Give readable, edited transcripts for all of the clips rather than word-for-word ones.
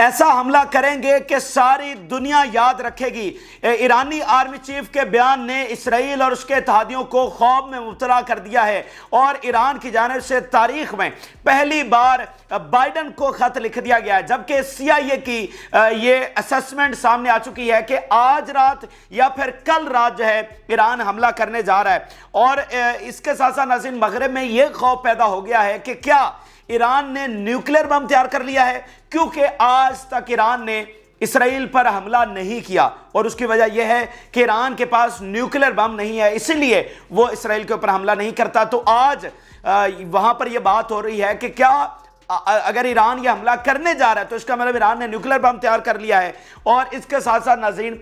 ایسا حملہ کریں گے کہ ساری دنیا یاد رکھے گی۔ ایرانی آرمی چیف کے بیان نے اسرائیل اور اس کے اتحادیوں کو خوف میں مبتلا کر دیا ہے، اور ایران کی جانب سے تاریخ میں پہلی بار بائیڈن کو خط لکھ دیا گیا ہے، جبکہ سی آئی اے کی یہ اسسمنٹ سامنے آ چکی ہے کہ آج رات یا پھر کل رات جو ہے ایران حملہ کرنے جا رہا ہے۔ اور اس کے ساتھ ساتھ ناظرین مغرب میں یہ خوف پیدا ہو گیا ہے کہ کیا ایران نے نیوکلیر بم تیار کر لیا ہے، کیونکہ آج تک ایران نے اسرائیل پر حملہ نہیں کیا، اور اس کی وجہ یہ ہے کہ ایران کے پاس نیوکلیر بم نہیں ہے، اسی لیے وہ اسرائیل کے اوپر حملہ نہیں کرتا۔ تو آج وہاں پر یہ بات ہو رہی ہے کہ کیا اگر ایران یہ حملہ کرنے جا رہا ہے تو اس کا مطلب ایران نے نیوکلیر بم تیار کر لیا ہے۔ اور اس کے ساتھ ساتھ ناظرین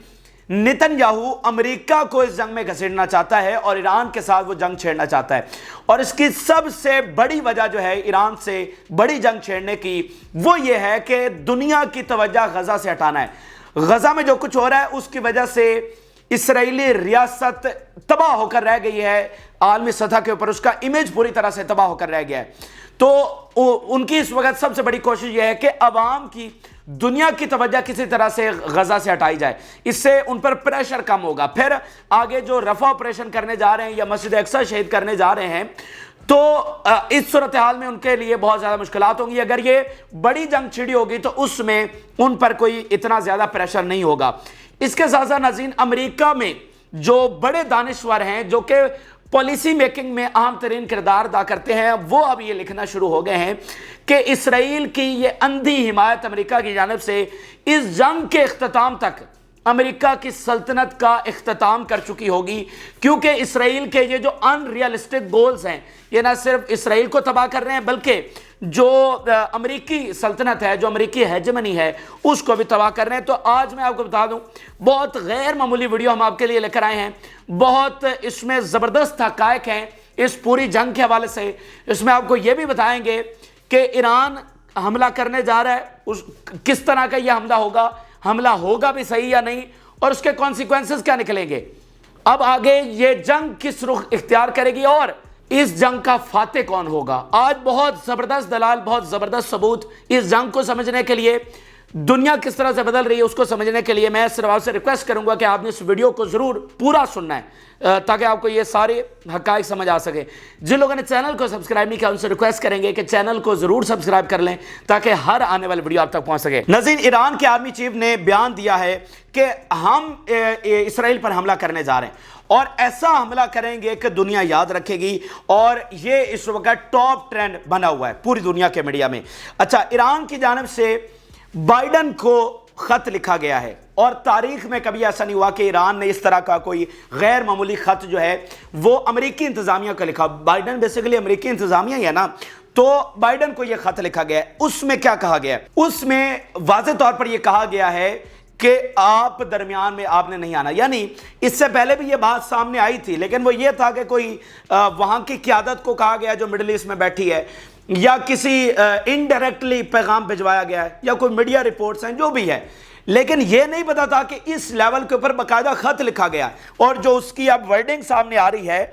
نیتن یاہو امریکہ کو اس جنگ میں گھسیٹنا چاہتا ہے اور ایران کے ساتھ وہ جنگ چھیڑنا چاہتا ہے، اور اس کی سب سے بڑی وجہ جو ہے ایران سے بڑی جنگ چھیڑنے کی وہ یہ ہے کہ دنیا کی توجہ غزہ سے ہٹانا ہے۔ غزہ میں جو کچھ ہو رہا ہے اس کی وجہ سے اسرائیلی ریاست تباہ ہو کر رہ گئی ہے، عالمی سطح کے اوپر اس کا امیج پوری طرح سے تباہ ہو کر رہ گیا ہے۔ تو ان کی اس وقت سب سے بڑی کوشش یہ ہے کہ عوام کی دنیا کی توجہ کسی طرح سے غزہ سے ہٹائی جائے، اس سے ان پر پریشر کم ہوگا۔ پھر آگے جو رفع آپریشن کرنے جا رہے ہیں یا مسجد اقصی شہید کرنے جا رہے ہیں، تو اس صورتحال میں ان کے لیے بہت زیادہ مشکلات ہوں گی۔ اگر یہ بڑی جنگ چھڑی ہوگی تو اس میں ان پر کوئی اتنا زیادہ پریشر نہیں ہوگا۔ اس کے ساتھ ساتھ ناظرین امریکہ میں جو بڑے دانشور ہیں جو کہ پالیسی میکنگ میں اہم ترین کردار ادا کرتے ہیں، وہ اب یہ لکھنا شروع ہو گئے ہیں کہ اسرائیل کی یہ اندھی حمایت امریکہ کی جانب سے اس جنگ کے اختتام تک امریکہ کی سلطنت کا اختتام کر چکی ہوگی، کیونکہ اسرائیل کے یہ جو ان ریئلسٹک گولز ہیں یہ نہ صرف اسرائیل کو تباہ کر رہے ہیں بلکہ جو امریکی سلطنت ہے، جو امریکی ہیجمنی ہے، اس کو بھی تباہ کر رہے ہیں۔ تو آج میں آپ کو بتا دوں بہت غیر معمولی ویڈیو ہم آپ کے لیے لے کر آئے ہیں، بہت اس میں زبردست حقائق ہیں اس پوری جنگ کے حوالے سے۔ اس میں آپ کو یہ بھی بتائیں گے کہ ایران حملہ کرنے جا رہا ہے، کس طرح کا یہ حملہ ہوگا بھی صحیح یا نہیں، اور اس کے کانسیکوینسز کیا نکلیں گے۔ اب آگے یہ جنگ کس رخ اختیار کرے گی اور اس جنگ کا فاتح کون ہوگا۔ آج بہت زبردست دلال، بہت زبردست ثبوت اس جنگ کو سمجھنے کے لیے، دنیا کس طرح سے بدل رہی ہے اس کو سمجھنے کے لیے میں صرف آپ سے ریکویسٹ کروں گا کہ آپ نے اس ویڈیو کو ضرور پورا سننا ہے تاکہ آپ کو یہ سارے حقائق سمجھ آ سکے۔ جن لوگوں نے چینل کو سبسکرائب نہیں کیا ان سے ریکویسٹ کریں گے کہ چینل کو ضرور سبسکرائب کر لیں تاکہ ہر آنے والی ویڈیو آپ تک پہنچ سکے۔ ناظرین ایران کے آرمی چیف نے بیان دیا ہے کہ ہم اسرائیل پر حملہ کرنے جا رہے ہیں اور ایسا حملہ کریں گے کہ دنیا یاد رکھے گی، اور یہ اس وقت ٹاپ ٹرینڈ بنا ہوا ہے پوری دنیا کے میڈیا میں۔ اچھا، ایران کی جانب سے بائیڈن کو خط لکھا گیا ہے، اور تاریخ میں کبھی ایسا نہیں ہوا کہ ایران نے اس طرح کا کوئی غیر معمولی خط جو ہے وہ امریکی انتظامیہ کو لکھا۔ بائیڈن بیسیکلی امریکی انتظامیہ ہی ہے نا، تو بائیڈن کو یہ خط لکھا گیا ہے۔ اس میں کیا کہا گیا ہے؟ اس میں واضح طور پر یہ کہا گیا ہے کہ آپ درمیان میں آپ نے نہیں آنا، یعنی اس سے پہلے بھی یہ بات سامنے آئی تھی لیکن وہ یہ تھا کہ کوئی وہاں کی قیادت کو کہا گیا جو مڈل ایسٹ میں بیٹھی ہے، یا کسی انڈائریکٹلی پیغام بھجوایا گیا ہے، یا کوئی میڈیا رپورٹس ہیں جو بھی ہے، لیکن یہ نہیں پتا تھا کہ اس لیول کے اوپر باقاعدہ خط لکھا گیا ہے۔ اور جو اس کی اب ورڈنگ سامنے آ رہی ہے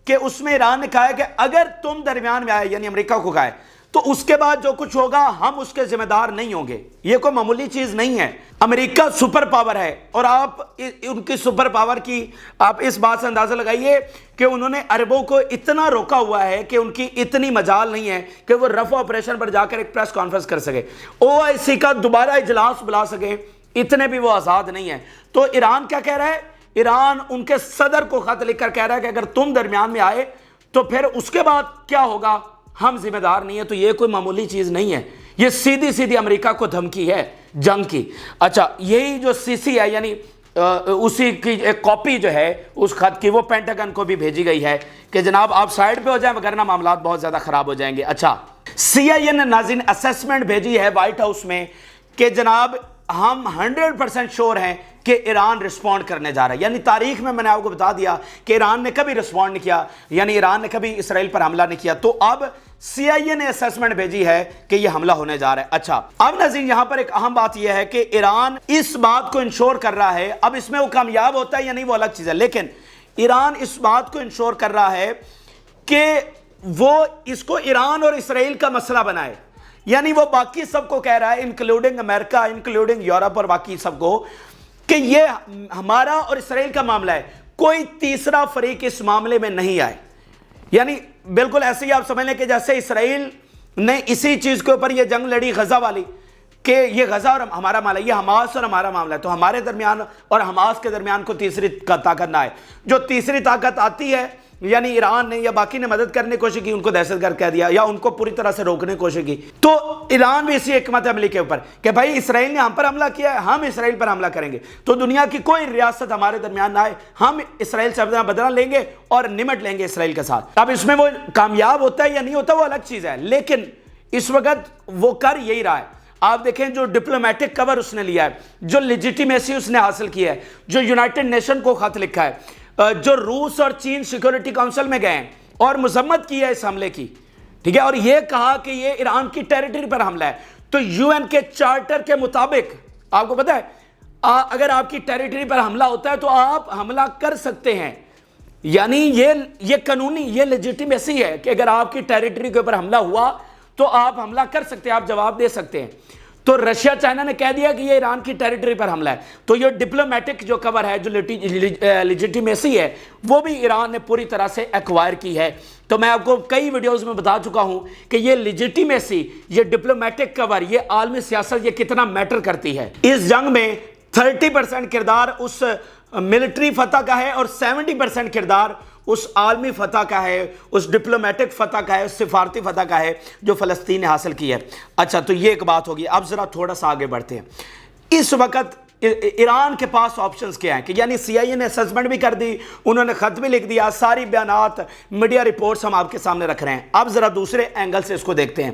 کہ اس میں ایران نے کہا ہے کہ اگر تم درمیان میں آئے، یعنی امریکہ کو کہا ہے، تو اس کے بعد جو کچھ ہوگا ہم اس کے ذمہ دار نہیں ہوں گے۔ یہ کوئی معمولی چیز نہیں ہے، امریکہ سپر پاور ہے، اور آپ ان کی سپر پاور کی آپ اس بات سے اندازہ لگائیے کہ انہوں نے عربوں کو اتنا روکا ہوا ہے کہ ان کی اتنی مجال نہیں ہے کہ وہ رفع آپریشن پر جا کر ایک پریس کانفرنس کر سکے، OIC کا دوبارہ اجلاس بلا سکے، اتنے بھی وہ آزاد نہیں ہیں۔ تو ایران کیا کہہ رہا ہے؟ ایران ان کے صدر کو خط لکھ کر کہہ رہا ہے کہ اگر تم درمیان میں آئے تو پھر اس کے بعد کیا ہوگا ہم ذمہ دار نہیں ہے۔ تو یہ کوئی معمولی چیز نہیں ہے، یہ سیدھی سیدھی امریکہ کو دھمکی ہے جنگ کی۔ اچھا، یہی جو CC ہے، یعنی اسی کی ایک کاپی جو ہے اس خط کی، وہ پینٹاگن کو بھی بھیجی گئی ہے کہ جناب آپ سائڈ پہ ہو جائیں وگرنہ معاملات بہت زیادہ خراب ہو جائیں گے۔ اچھا، CIA نے ناظرین اسیسمنٹ بھیجی ہے وائٹ ہاؤس میں کہ جناب ہم 100% شور ہیں کہ ایران رسپونڈ کرنے جا رہا ہے، یعنی تاریخ میں نے آپ کو بتا دیا کہ ایران نے کبھی رسپونڈ نہیں کیا، یعنی ایران نے کبھی اسرائیل پر حملہ نہیں کیا، تو اب CIA نے اسیسمنٹ بھیجی ہے کہ یہ حملہ ہونے جا رہا ہے۔ اچھا، اب ناظرین یہاں پر ایک اہم بات یہ ہے کہ ایران اس بات کو انشور کر رہا ہے، اب اس میں وہ کامیاب ہوتا ہے یا نہیں وہ الگ چیز ہے، لیکن ایران اس بات کو انشور کر رہا ہے کہ وہ اس کو ایران اور اسرائیل کا مسئلہ بنائے، یعنی وہ باقی سب کو کہہ رہا ہے انکلوڈنگ امریکہ، انکلوڈنگ یورپ اور باقی سب کو، کہ یہ ہمارا اور اسرائیل کا معاملہ ہے، کوئی تیسرا فریق اس معاملے میں نہیں آئے۔ یعنی بالکل ایسے ہی آپ سمجھ لیں کہ جیسے اسرائیل نے اسی چیز کے اوپر یہ جنگ لڑی غزہ والی، کہ یہ غزہ اور ہمارا معاملہ، یہ حماس اور ہمارا معاملہ ہے، تو ہمارے درمیان اور حماس کے درمیان کو تیسری طاقت نہ آئے۔ جو تیسری طاقت آتی ہے، یعنی ایران نے یا باقی نے مدد کرنے کی کوشش کی، ان کو دہشت گرد کہہ دیا یا ان کو پوری طرح سے روکنے کی کوشش کی، تو ایران بھی اسی حکمت عملی کے اوپر کہ بھائی اسرائیل نے ہم پر حملہ کیا ہے، ہم اسرائیل پر حملہ کریں گے، تو دنیا کی کوئی ریاست ہمارے درمیان نہ آئے، ہم اسرائیل سے بدلہ لیں گے اور نمٹ لیں گے اسرائیل کے ساتھ۔ اب اس میں وہ کامیاب ہوتا ہے یا نہیں ہوتا وہ الگ چیز ہے، لیکن اس وقت وہ کر یہی رہا ہے۔ آپ دیکھیں جو ڈپلومیٹک کور اس نے لیا ہے، جو لیجیٹیمیسی اس نے حاصل کی ہے، جو یونائٹڈ نیشن کو خط لکھا ہے، جو روس اور چین سیکیورٹی کونسل میں گئے ہیں اور مذمت کی ہے اس حملے کی، ٹھیک ہے، اور یہ کہا کہ یہ ایران کی ٹیریٹری پر حملہ ہے۔ تو یو این کے چارٹر کے مطابق آپ کو پتہ ہے اگر آپ کی ٹیریٹری پر حملہ ہوتا ہے تو آپ حملہ کر سکتے ہیں، یعنی یہ قانونی، یہ لیجیٹیمیسی ہے کہ اگر آپ کی ٹیریٹری کے اوپر حملہ ہوا تو آپ حملہ کر سکتے ہیں، آپ جواب دے سکتے ہیں۔ تو رشیا چائنا نے کہہ دیا کہ یہ ایران کی ٹیریٹری پر حملہ ہے، تو یہ ڈپلومیٹک جو کور ہے، جو لیجیٹیمیسی ہے، وہ بھی ایران نے پوری طرح سے ایکوائر کی ہے۔ تو میں آپ کو کئی ویڈیوز میں بتا چکا ہوں کہ یہ لیجیٹیمیسی، یہ ڈپلومیٹک کور، یہ عالمی سیاست یہ کتنا میٹر کرتی ہے۔ اس جنگ میں 30% کردار اس ملٹری فتح کا ہے اور 70% کردار اس عالمی فتح کا ہے، اس ڈپلومیٹک فتح کا ہے، اس سفارتی فتح کا ہے جو فلسطین نے حاصل کی ہے۔ اچھا، تو یہ ایک بات ہوگی۔ اب ذرا تھوڑا سا آگے بڑھتے ہیں۔ اس وقت ایران کے پاس آپشنز کیا ہیں کہ یعنی سی آئی اے نے سسپینڈ بھی کر دی، انہوں نے خط بھی لکھ دیا، ساری بیانات، میڈیا رپورٹس ہم آپ کے سامنے رکھ رہے ہیں۔ اب ذرا دوسرے اینگل سے اس کو دیکھتے ہیں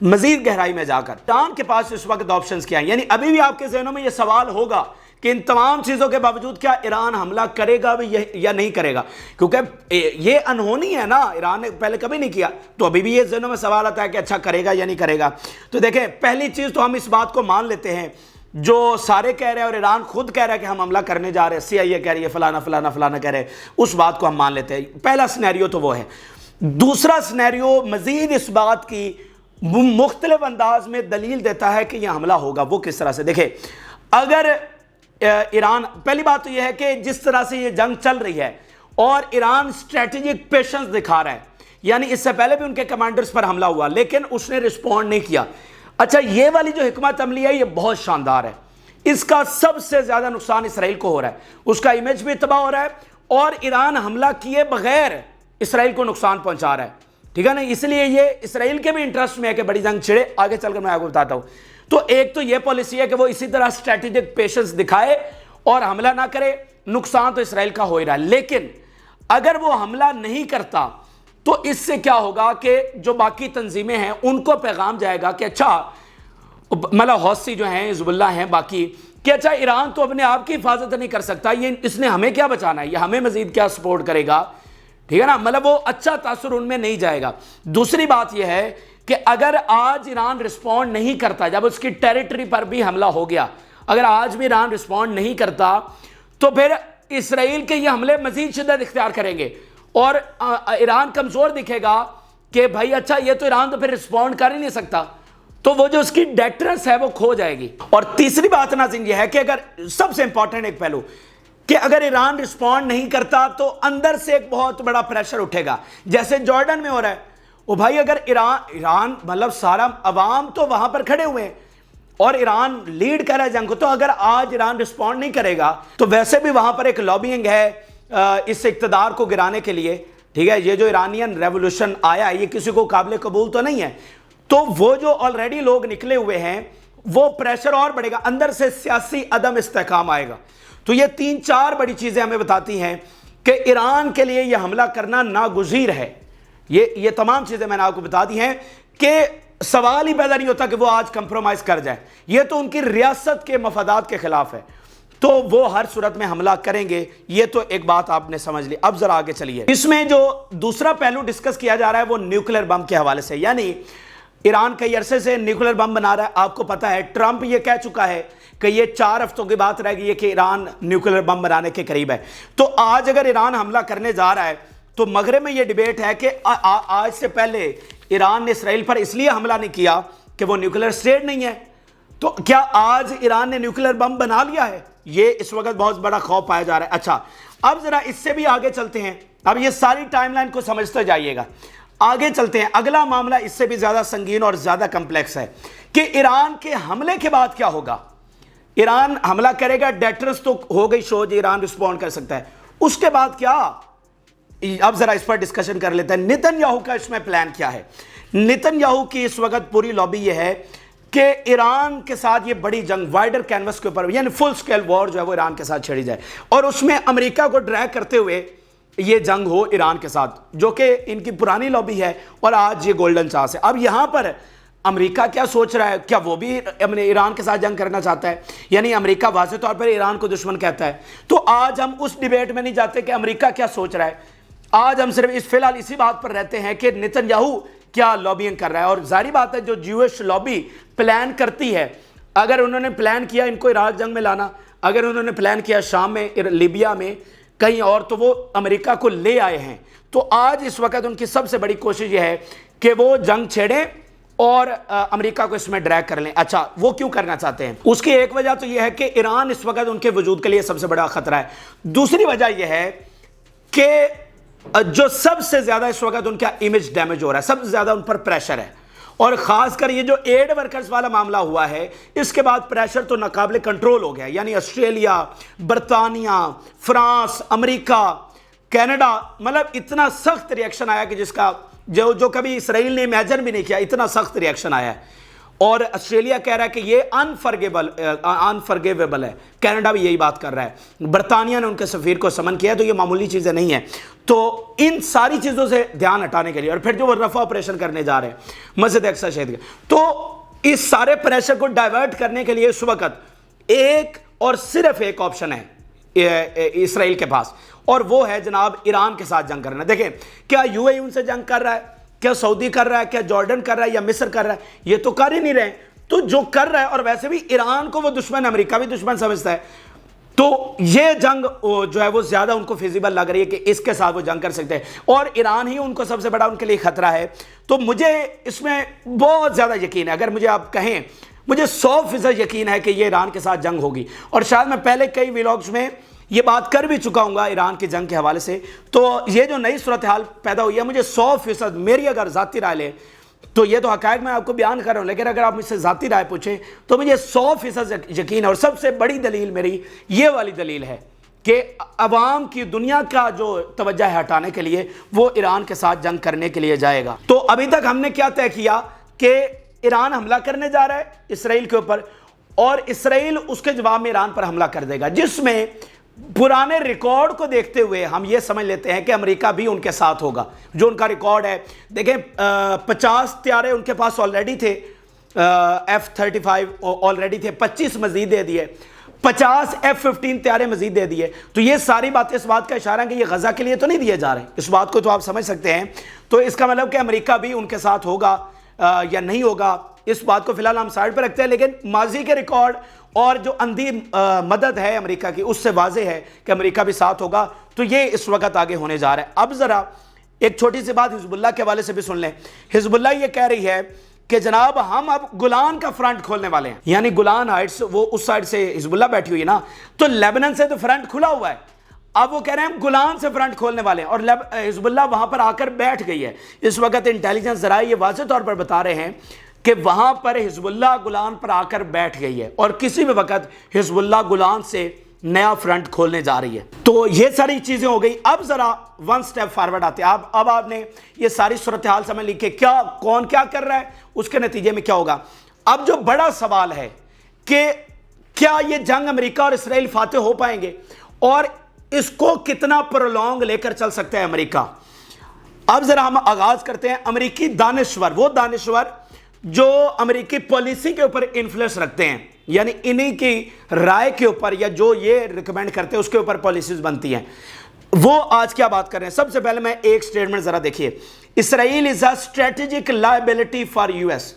مزید گہرائی میں جا کر۔ ایران کے پاس اس وقت آپشنز کیا ہیں؟ یعنی ابھی بھی آپ کے ذہنوں میں یہ سوال ہوگا کہ ان تمام چیزوں کے باوجود کیا ایران حملہ کرے گا بھی یا نہیں کرے گا، کیونکہ یہ انہونی ہے نا، ایران نے پہلے کبھی نہیں کیا، تو ابھی بھی یہ ذہنوں میں سوال آتا ہے کہ اچھا کرے گا یا نہیں کرے گا۔ تو دیکھیں، پہلی چیز تو ہم اس بات کو مان لیتے ہیں جو سارے کہہ رہے ہیں اور ایران خود کہہ رہا ہے کہ ہم حملہ کرنے جا رہے ہیں، سی آئی اے کہہ رہی ہے فلانا فلانا فلانا کہہ رہے ہیں، اس بات کو ہم مان لیتے ہیں۔ پہلا سینیریو تو وہ ہے۔ دوسرا سینیریو مزید اس بات کی مختلف انداز میں دلیل دیتا ہے کہ یہ حملہ ہوگا۔ وہ کس طرح سے؟ دیکھیں، اگر ایران، پہلی بات تو یہ ہے کہ جس طرح سے یہ جنگ چل رہی ہے اور ایران اسٹریٹجک پیشنس دکھا رہا ہے، یعنی اس سے پہلے بھی ان کے کمانڈرز پر حملہ ہوا لیکن اس نے رسپونڈ نہیں کیا۔ اچھا، یہ والی جو حکمت عملی ہے یہ بہت شاندار ہے، اس کا سب سے زیادہ نقصان اسرائیل کو ہو رہا ہے، اس کا امیج بھی تباہ ہو رہا ہے اور ایران حملہ کیے بغیر اسرائیل کو نقصان پہنچا رہا ہے، ٹھیک ہے نا۔ اس لیے یہ اسرائیل کے بھی انٹرسٹ میں ہے کہ بڑی جنگ چھڑے۔ آگے چل کر میں آپ کو بتاتا ہوں۔ تو ایک تو یہ پالیسی ہے کہ وہ اسی طرح اسٹریٹجک پیشنس دکھائے اور حملہ نہ کرے، نقصان تو اسرائیل کا ہو ہی رہا ہے، لیکن اگر وہ حملہ نہیں کرتا تو اس سے کیا ہوگا کہ جو باقی تنظیمیں ہیں ان کو پیغام جائے گا کہ اچھا، مطلب حوثی جو ہیں، حزب اللہ ہیں، باقی کہ اچھا ایران تو اپنے آپ کی حفاظت نہیں کر سکتا، یہ اس نے ہمیں کیا بچانا ہے، یہ ہمیں مزید کیا سپورٹ کرے گا، ٹھیک ہے نا۔ مطلب وہ اچھا تاثر ان میں نہیں جائے گا۔ دوسری بات یہ ہے کہ اگر آج ایران رسپونڈ نہیں کرتا، جب اس کی ٹیریٹری پر بھی حملہ ہو گیا، اگر آج بھی ایران رسپونڈ نہیں کرتا تو پھر اسرائیل کے یہ حملے مزید شدت اختیار کریں گے اور ایران کمزور دکھے گا کہ بھائی اچھا یہ تو ایران تو پھر رسپونڈ کر ہی نہیں سکتا، تو وہ جو اس کی ڈیٹرنس ہے وہ کھو جائے گی۔ اور تیسری بات ناظرین یہ ہے کہ اگر سب سے امپورٹنٹ ایک پہلو کہ اگر ایران رسپونڈ نہیں کرتا تو اندر سے ایک بہت بڑا پریشر اٹھے گا، جیسے جارڈن میں ہو رہا ہے۔ وہ بھائی اگر ایران مطلب سارا عوام تو وہاں پر کھڑے ہوئے ہیں اور ایران لیڈ کر رہا ہے جنگ کو، تو اگر آج ایران رسپونڈ نہیں کرے گا تو ویسے بھی وہاں پر ایک لابینگ ہے اس اقتدار کو گرانے کے لیے، ٹھیک ہے۔ یہ جو ایرانین ریولوشن آیا ہے یہ کسی کو قابل قبول تو نہیں ہے، تو وہ جو آلریڈی لوگ نکلے ہوئے ہیں وہ پریشر اور بڑھے گا، اندر سے سیاسی عدم استحکام آئے گا۔ تو یہ 3-4 بڑی چیزیں ہمیں بتاتی ہیں کہ ایران کے لیے یہ حملہ کرنا ناگزیر ہے۔ یہ تمام چیزیں میں نے آپ کو بتا دی ہیں کہ سوال ہی پیدا نہیں ہوتا کہ وہ آج کمپرومائز کر جائے، یہ تو ان کی ریاست کے مفادات کے خلاف ہے، تو وہ ہر صورت میں حملہ کریں گے۔ یہ تو ایک بات آپ نے سمجھ لی۔ اب ذرا آگے چلیے، اس میں جو دوسرا پہلو ڈسکس کیا جا رہا ہے وہ نیوکلیر بم کے حوالے سے، یعنی ایران کئی عرصے سے نیوکلیر بم بنا رہا ہے۔ آپ کو پتا ہے ٹرمپ یہ کہہ چکا ہے کہ یہ 4 ہفتوں کی بات رہ گئی ہے کہ ایران نیوکلیر بم بنانے کے قریب ہے۔ تو آج اگر ایران حملہ کرنے جا رہا ہے تو مغرب میں یہ ڈیبیٹ ہے کہ آج سے پہلے ایران نے اسرائیل پر اس لیے حملہ نہیں کیا کہ وہ نیوکلیر اسٹیٹ نہیں ہے. تو کیا آج ایران نے نیوکلیر بم بنا لیا ہے؟ یہ اس وقت بہت بڑا خوف پایا جا رہا ہے. اچھا اب ذرا اس سے بھی آگے چلتے ہیں. اب یہ ساری ٹائم لائن کو سمجھتے جائیے گا. آگے چلتے ہیں. اگلا معاملہ اس سے بھی زیادہ سنگین اور زیادہ کمپلیکس ہے کہ ایران کے حملے کے بعد کیا ہوگا. ایران حملہ کرے گا, ڈیٹرنس تو ہو گئی شو, ایران رسپونڈ کر سکتا ہے. اس کے بعد کیا؟ اب ذرا اس پر ڈسکشن کر لیتے ہیں. نیتن یاہو کا اس میں پلان کیا ہے؟ نیتن یاہو کی اس وقت پوری لابی یہ ہے کہ ایران کے ساتھ یہ بڑی جنگ وائڈر کینوس کے اوپر, یعنی فل سکیل وار جو ہے وہ ایران کے ساتھ چھڑی جائے, اور اس میں امریکہ کو ڈریگ کرتے ہوئے یہ جنگ ہو ایران کے ساتھ, جو کہ ان کی پرانی لابی ہے اور آج یہ گولڈن چانس ہے. اب یہاں پر امریکہ کیا سوچ رہا ہے؟ کیا وہ بھی ایران کے ساتھ جنگ کرنا چاہتا ہے؟ یعنی امریکہ واضح طور پر ایران کو دشمن کہتا ہے. تو آج ہم اس ڈیبیٹ میں نہیں جاتے کہ امریکہ کیا سوچ رہا ہے. آج ہم صرف فی الحال اسی بات پر رہتے ہیں کہ نیتن یاہو کیا لابینگ کر رہا ہے. اور ظاہری بات ہے جو جیوش لابی پلان کرتی ہے, اگر انہوں نے پلان کیا ان کو عراق جنگ میں لانا, اگر انہوں نے پلان کیا شام میں, لیبیا میں, کہیں اور, تو وہ امریکہ کو لے آئے ہیں. تو آج اس وقت ان کی سب سے بڑی کوشش یہ ہے کہ وہ جنگ چھیڑیں اور امریکہ کو اس میں ڈریگ کر لیں. اچھا وہ کیوں کرنا چاہتے ہیں؟ اس کی ایک وجہ تو یہ ہے کہ ایران اس وقت ان کے وجود کے لیے سب سے بڑا خطرہ ہے. دوسری وجہ یہ ہے کہ جو سب سے زیادہ اس وقت ان کا امیج ڈیمیج ہو رہا ہے, سب سے زیادہ ان پر پریشر ہے, اور خاص کر یہ جو ایڈ ورکرز والا معاملہ ہوا ہے اس کے بعد پریشر تو ناقابل کنٹرول ہو گیا. یعنی آسٹریلیا, برطانیہ, فرانس, امریکہ, کینیڈا, مطلب اتنا سخت ریئیکشن آیا کہ جس کا جو کبھی اسرائیل نے امیجن بھی نہیں کیا, اتنا سخت ریئیکشن آیا ہے. اور آسٹریلیا کہہ رہا ہے کہ یہ انفرگیویبل ہے, کینیڈا بھی یہی بات کر رہا ہے, برطانیہ نے ان کے سفیر کو سمن کیا, تو یہ معمولی چیزیں نہیں ہیں. تو ان ساری چیزوں سے دھیان ہٹانے کے لیے, اور پھر جو وہ رفع آپریشن کرنے جا رہے ہیں مسجد اقصی شہید کے, تو اس سارے پریشر کو ڈائیورٹ کرنے کے لیے اس وقت ایک اور صرف ایک آپشن ہے اسرائیل کے پاس, اور وہ ہے جناب ایران کے ساتھ جنگ کرنا. دیکھیں کیا یو اے ای ان سے جنگ کر رہا ہے, کیا سعودی کر رہا ہے, کیا جارڈن کر رہا ہے, یا مصر کر رہا ہے؟ یہ تو کر ہی نہیں رہے. تو جو کر رہا ہے, اور ویسے بھی ایران کو وہ دشمن, امریکہ بھی دشمن سمجھتا ہے, تو یہ جنگ جو ہے وہ زیادہ ان کو فیزیبل لگ رہی ہے کہ اس کے ساتھ وہ جنگ کر سکتے ہیں, اور ایران ہی ان کو سب سے بڑا ان کے لیے خطرہ ہے. تو مجھے اس میں بہت زیادہ یقین ہے, اگر مجھے آپ کہیں مجھے 100% یقین ہے کہ یہ ایران کے ساتھ جنگ ہوگی. اور شاید میں پہلے کئی ویلاگز میں یہ بات کر بھی چکا ہوں گا ایران کی جنگ کے حوالے سے. تو یہ جو نئی صورتحال پیدا ہوئی ہے, مجھے 100% میری اگر ذاتی رائے لے تو یہ تو حقائق میں آپ کو بیان کر رہا ہوں, لیکن اگر آپ مجھ سے ذاتی رائے پوچھیں تو مجھے 100% یقین ہے. اور سب سے بڑی دلیل میری یہ والی دلیل ہے کہ عوام کی دنیا کا جو توجہ ہے ہٹانے کے لیے وہ ایران کے ساتھ جنگ کرنے کے لیے جائے گا. تو ابھی تک ہم نے کیا طے کیا کہ ایران حملہ کرنے جا رہا ہے اسرائیل کے اوپر, اور اسرائیل اس کے جواب میں ایران پر حملہ کر دے گا, جس میں پرانے ریکارڈ کو دیکھتے ہوئے ہم یہ سمجھ لیتے ہیں کہ امریکہ بھی ان کے ساتھ ہوگا. جو ان کا ریکارڈ ہے, دیکھیں 50 طیارے ان کے پاس آلریڈی تھے, F-35 آلریڈی تھے, 25 مزید دے دیے, 50 F-15 طیارے مزید دے دیے. تو یہ ساری باتیں اس بات کا اشارہ ہے کہ یہ غزہ کے لیے تو نہیں دیے جا رہے, اس بات کو تو آپ سمجھ سکتے ہیں. تو اس کا مطلب کہ امریکہ بھی ان کے ساتھ ہوگا یا نہیں ہوگا, اس بات کو فی الحال ہم سائڈ پہ رکھتے ہیں. لیکن ماضی کے ریکارڈ اور جو اندھی مدد ہے امریکہ کی, اس سے واضح ہے کہ امریکہ بھی ساتھ ہوگا. تو یہ اس وقت آگے ہونے جا رہا ہے. اب ذرا ایک چھوٹی سی بات حزب اللہ کے حوالے سے بھی سن لیں. حزب اللہ یہ کہہ رہی ہے کہ جناب ہم اب گولان کا فرنٹ کھولنے والے ہیں, یعنی گولان ہائٹس, وہ اس سائڈ سے حزب اللہ بیٹھی ہوئی ہے نا, تو لیبنان سے تو فرنٹ کھلا ہوا ہے. اب وہ کہہ رہے ہیں ہم گولان سے فرنٹ کھولنے والے ہیں, اور حزب اللہ وہاں پر آ کر بیٹھ گئی ہے. اس وقت انٹیلیجنس ذرائع یہ واضح طور پر بتا رہے ہیں کہ وہاں پر حزب اللہ گولان پر آ کر بیٹھ گئی ہے, اور کسی بھی وقت حزب اللہ گولان سے نیا فرنٹ کھولنے جا رہی ہے. تو یہ ساری چیزیں ہو گئی. اب ذرا ون سٹیپ فارورڈ آتے ہیں. اب آپ نے یہ ساری صورتحال سمجھ لی کہ کون کیا کر رہا ہے, اس کے نتیجے میں کیا ہوگا. اب جو بڑا سوال ہے کہ کیا یہ جنگ امریکہ اور اسرائیل فاتح ہو پائیں گے, اور اس کو کتنا پرولونگ لے کر چل سکتا ہے امریکہ. اب ذرا ہم آغاز کرتے ہیں امریکی دانشور, وہ دانشور جو امریکی پالیسی کے اوپر انفلوئنس رکھتے ہیں, یعنی انہی کی رائے کے اوپر یا جو یہ ریکمینڈ کرتے ہیں اس کے اوپر پالیسیز بنتی ہیں. وہ آج کیا بات کر رہے ہیں. سب سے پہلے میں ایک سٹیٹمنٹ ذرا دیکھیے, Israel is a strategic liability for US ایس,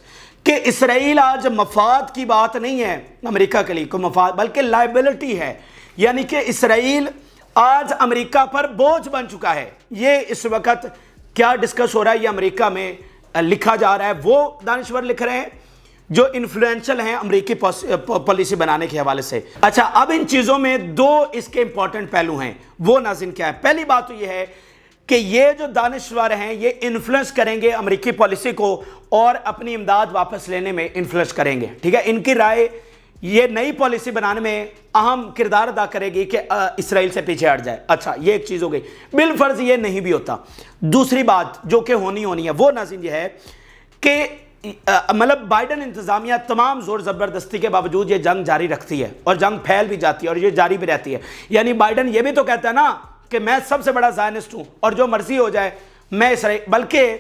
کہ اسرائیل آج مفاد کی بات نہیں ہے امریکہ کے لیے کوئی مفاد, بلکہ لائبلٹی ہے. یعنی کہ اسرائیل آج امریکہ پر بوجھ بن چکا ہے. یہ اس وقت کیا ڈسکس ہو رہا ہے, یہ امریکہ میں لکھا جا رہا ہے. وہ دانشور لکھ رہے ہیں جو انفلوئنشل ہیں امریکی پالیسی بنانے کے حوالے سے۔ اچھا، اب ان چیزوں میں دو اس کے امپورٹنٹ پہلو ہیں، وہ ناظرین کیا ہے؟ پہلی بات تو یہ ہے کہ یہ جو دانشور ہیں یہ انفلوئنس کریں گے امریکی پالیسی کو اور اپنی امداد واپس لینے میں انفلوئنس کریں گے، ٹھیک ہے؟ ان کی رائے یہ نئی پالیسی بنانے میں اہم کردار ادا کرے گی کہ اسرائیل سے پیچھے ہٹ جائے۔ اچھا، یہ ایک چیز ہو گئی، بالفرض یہ نہیں بھی ہوتا۔ دوسری بات جو کہ ہونی ہے وہ ناظرین یہ ہے کہ مطلب بائیڈن انتظامیہ تمام زور زبردستی کے باوجود یہ جنگ جاری رکھتی ہے اور جنگ پھیل بھی جاتی ہے اور یہ جاری بھی رہتی ہے۔ یعنی بائیڈن یہ بھی تو کہتا ہے نا کہ میں سب سے بڑا زائنسٹ ہوں اور جو مرضی ہو جائے میں اسرائیل، بلکہ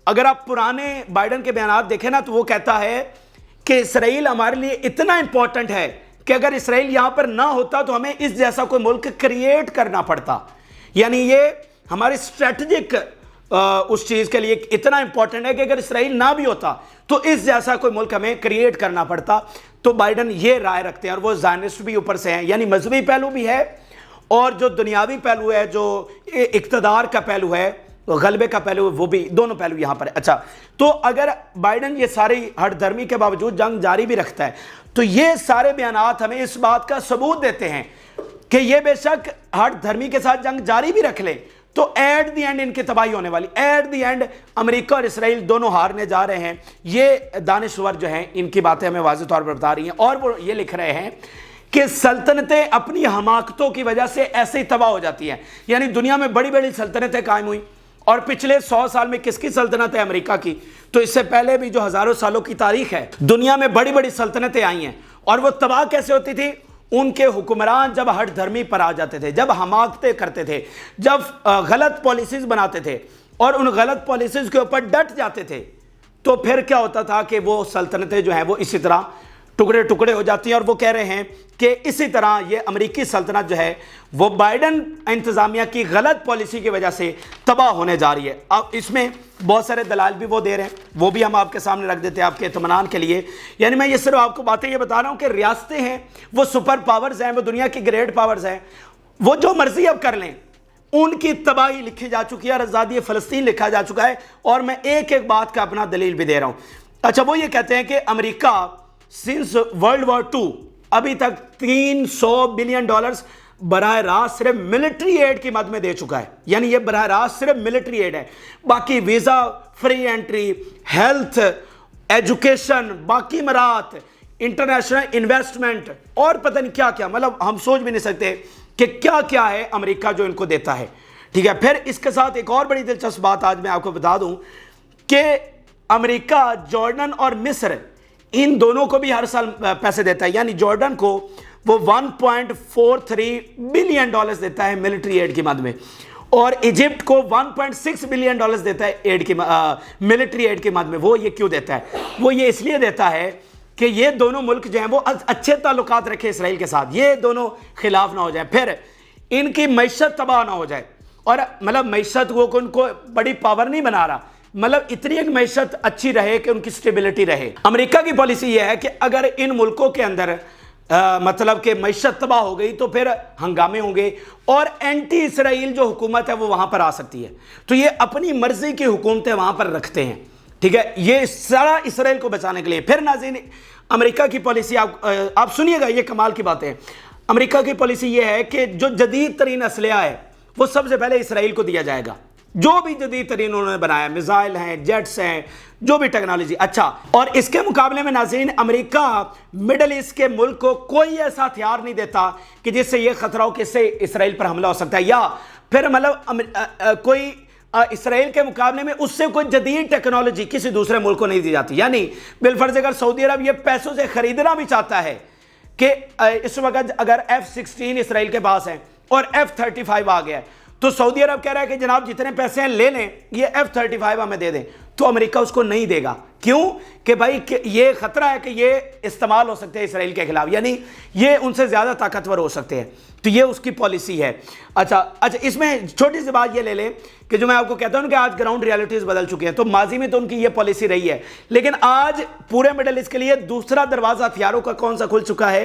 اگر آپ پرانے بائیڈن کے بیانات دیکھیں نا تو وہ کہتا ہے کہ اسرائیل ہمارے لیے اتنا امپورٹنٹ ہے کہ اگر اسرائیل یہاں پر نہ ہوتا تو ہمیں اس جیسا کوئی ملک کریٹ کرنا پڑتا۔ یعنی یہ ہماری اسٹریٹجک اس چیز کے لیے اتنا امپورٹنٹ ہے کہ اگر اسرائیل نہ بھی ہوتا تو اس جیسا کوئی ملک ہمیں کریٹ کرنا پڑتا۔ تو بائیڈن یہ رائے رکھتے ہیں اور وہ زائنسٹ بھی اوپر سے ہیں، یعنی مذہبی پہلو بھی ہے اور جو دنیاوی پہلو ہے، جو اقتدار کا پہلو ہے، غلبے کا پہلو ہے، وہ بھی دونوں پہلو یہاں پر ہے۔ اچھا، تو اگر بائیڈن یہ ساری ہٹ دھرمی کے باوجود جنگ جاری بھی رکھتا ہے تو یہ سارے بیانات ہمیں اس بات کا ثبوت دیتے ہیں کہ یہ بے شک ہٹ دھرمی کے ساتھ جنگ جاری بھی رکھ لے تو ایٹ دی اینڈ ان کی تباہی ہونے والی، ایٹ دی اینڈ امریکہ اور اسرائیل دونوں ہارنے جا رہے ہیں۔ یہ دانشور جو ہیں ان کی باتیں ہمیں واضح طور پر بتا رہی ہیں اور وہ یہ لکھ رہے ہیں کہ سلطنتیں اپنی حماقتوں کی وجہ سے ایسے ہی تباہ ہو جاتی ہیں۔ یعنی دنیا میں بڑی بڑی سلطنتیں قائم ہوئیں اور پچھلے 100 سال میں کس کی سلطنت ہے؟ امریکہ کی۔ تو اس سے پہلے بھی جو ہزاروں سالوں کی تاریخ ہے، دنیا میں بڑی بڑی سلطنتیں آئی ہیں اور وہ تباہ کیسے ہوتی تھی؟ ان کے حکمران جب ہٹ دھرمی پر آ جاتے تھے، جب حماقتیں کرتے تھے، جب غلط پالیسیز بناتے تھے اور ان غلط پالیسیز کے اوپر ڈٹ جاتے تھے تو پھر کیا ہوتا تھا کہ وہ سلطنتیں جو ہیں وہ اسی طرح ٹکڑے ٹکڑے ہو جاتی ہیں۔ اور وہ کہہ رہے ہیں کہ اسی طرح یہ امریکی سلطنت جو ہے وہ بائیڈن انتظامیہ کی غلط پالیسی کی وجہ سے تباہ ہونے جا رہی ہے۔ اب اس میں بہت سارے دلائل بھی وہ دے رہے ہیں، وہ بھی ہم آپ کے سامنے رکھ دیتے ہیں آپ کے اطمینان کے لیے۔ یعنی میں یہ صرف آپ کو باتیں یہ بتا رہا ہوں کہ ریاستیں ہیں وہ سپر پاورز ہیں، وہ دنیا کی گریٹ پاورز ہیں، وہ جو مرضی اب کر لیں، ان کی تباہی لکھی جا چکی ہے اور آزادی فلسطین لکھا جا چکا ہے۔ اور میں ایک ایک بات کا اپنا دلیل بھی دے رہا ہوں۔ اچھا، وہ یہ کہتے ہیں کہ امریکہ سنس ورلڈ وار 2 ابھی تک $300 بلین براہ راست صرف ملٹری ایڈ کی مد میں دے چکا ہے۔ یعنی یہ براہ راست صرف ملٹری ایڈ ہے، باقی visa, free entry, health, education, باقی مرات، انٹرنیشنل انویسٹمنٹ اور پتہ نہیں کیا کیا، مطلب ہم سوچ بھی نہیں سکتے کہ کیا کیا ہے امریکہ جو ان کو دیتا ہے، ٹھیک ہے۔ پھر اس کے ساتھ ایک اور بڑی دلچسپ بات آج میں آپ کو بتا دوں کہ امریکہ جارڈن اور مصر ان دونوں کو بھی ہر سال پیسے دیتا ہے۔ یعنی جارڈن کو وہ $1.43 بلین دیتا ہے ملٹری ایڈ کی مد میں، اور ایجپٹ کو $1.6 بلین دیتا ہے ایڈ کی ملٹری ایڈ کی مد میں۔ وہ یہ کیوں دیتا ہے؟ وہ یہ اس لیے دیتا ہے کہ یہ دونوں ملک جو ہیں وہ اچھے تعلقات رکھے اسرائیل کے ساتھ، یہ دونوں خلاف نہ ہو جائیں، پھر ان کی معیشت تباہ نہ ہو جائے۔ اور مطلب معیشت وہ ان کو بڑی پاور نہیں بنا رہا، مطلب اتنی ایک معیشت اچھی رہے کہ ان کی سٹیبلٹی رہے۔ امریکہ کی پالیسی یہ ہے کہ اگر ان ملکوں کے اندر مطلب کہ معیشت تباہ ہو گئی تو پھر ہنگامے ہوں گے اور اینٹی اسرائیل جو حکومت ہے وہ وہاں پر آ سکتی ہے، تو یہ اپنی مرضی کی حکومتیں وہاں پر رکھتے ہیں، ٹھیک ہے، یہ سارا اسرائیل کو بچانے کے لیے۔ پھر ناظرین امریکہ کی پالیسی آپ سنیے گا، یہ کمال کی بات ہے۔ امریکہ کی پالیسی یہ ہے کہ جو جدید ترین اسلحہ ہے وہ سب سے پہلے اسرائیل کو دیا جائے گا، جو بھی جدید ترین انہوں نے بنایا، میزائل ہیں، جیٹس ہیں، جو بھی ٹیکنالوجی۔ اچھا، اور اس کے مقابلے میں ناظرین امریکہ مڈل ایسٹ کے ملک کو کوئی ایسا ہتھیار نہیں دیتا کہ جس سے یہ خطرہ ہو کہ اس سے اسرائیل پر حملہ ہو سکتا ہے، یا پھر مطلب کوئی اسرائیل کے مقابلے میں اس سے کوئی جدید ٹیکنالوجی کسی دوسرے ملک کو نہیں دی جاتی۔ یعنی بالفرض اگر سعودی عرب یہ پیسوں سے خریدنا بھی چاہتا ہے کہ اس وقت اگر F-16 اسرائیل کے پاس ہے اور F-35 آ گیا ہے تو سعودی عرب کہہ رہا ہے کہ جناب جتنے پیسے ہیں لے لیں، یہ F-35 ہمیں دے دیں، تو امریکہ اس کو نہیں دے گا۔ کیوں؟ کہ بھائی یہ خطرہ ہے کہ یہ استعمال ہو سکتے ہیں اسرائیل کے خلاف، یعنی یہ ان سے زیادہ طاقتور ہو سکتے ہیں، تو یہ اس کی پالیسی ہے۔ اچھا، اس میں چھوٹی سی بات یہ لے لیں کہ جو میں آپ کو کہتا ہوں کہ آج گراؤنڈ ریالٹیز بدل چکی ہیں، تو ماضی میں تو ان کی یہ پالیسی رہی ہے، لیکن آج پورے مڈل ایسٹ کے لیے دوسرا دروازہ ہتھیاروں کا کون سا کھل چکا ہے؟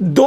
2